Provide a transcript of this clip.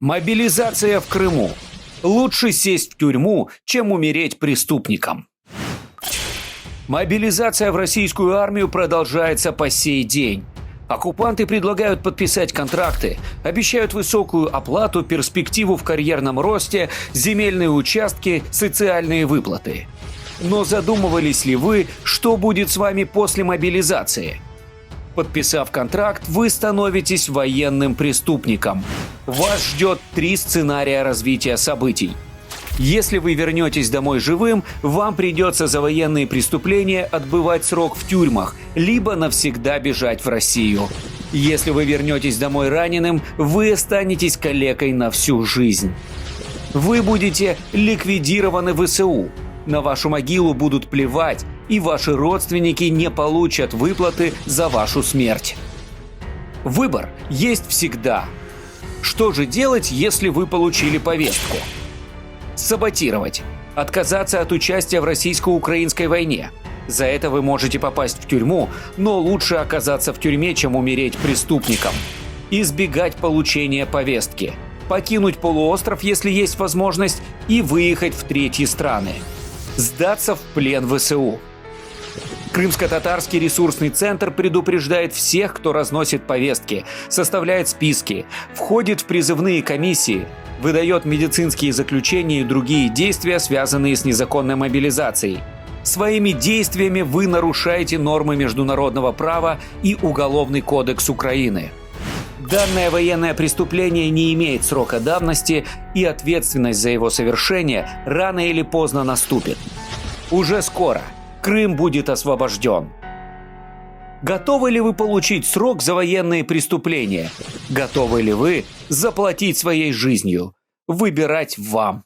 Мобилизация в Крыму. Лучше сесть в тюрьму, чем умереть преступником. Мобилизация в российскую армию продолжается по сей день. Оккупанты предлагают подписать контракты, обещают высокую оплату, перспективу в карьерном росте, земельные участки, социальные выплаты. Но задумывались ли вы, что будет с вами после мобилизации? Подписав контракт, вы становитесь военным преступником. Вас ждет 3 сценария развития событий. Если вы вернетесь домой живым, вам придется за военные преступления отбывать срок в тюрьмах, либо навсегда бежать в Россию. Если вы вернетесь домой раненым, вы останетесь калекой на всю жизнь. Вы будете ликвидированы ВСУ. На вашу могилу будут плевать, и ваши родственники не получат выплаты за вашу смерть. Выбор есть всегда. Что же делать, если вы получили повестку? Саботировать. Отказаться от участия в российско-украинской войне. За это вы можете попасть в тюрьму, но лучше оказаться в тюрьме, чем умереть преступником. Избегать получения повестки. Покинуть полуостров, если есть возможность, и выехать в третьи страны. Сдаться в плен ВСУ. Крымско-татарский ресурсный центр предупреждает всех, кто разносит повестки, составляет списки, входит в призывные комиссии, выдает медицинские заключения и другие действия, связанные с незаконной мобилизацией. Своими действиями вы нарушаете нормы международного права и Уголовный кодекс Украины. Данное военное преступление не имеет срока давности, и ответственность за его совершение рано или поздно наступит. Уже скоро Крым будет освобожден. Готовы ли вы получить срок за военные преступления? Готовы ли вы заплатить своей жизнью? Выбирать вам.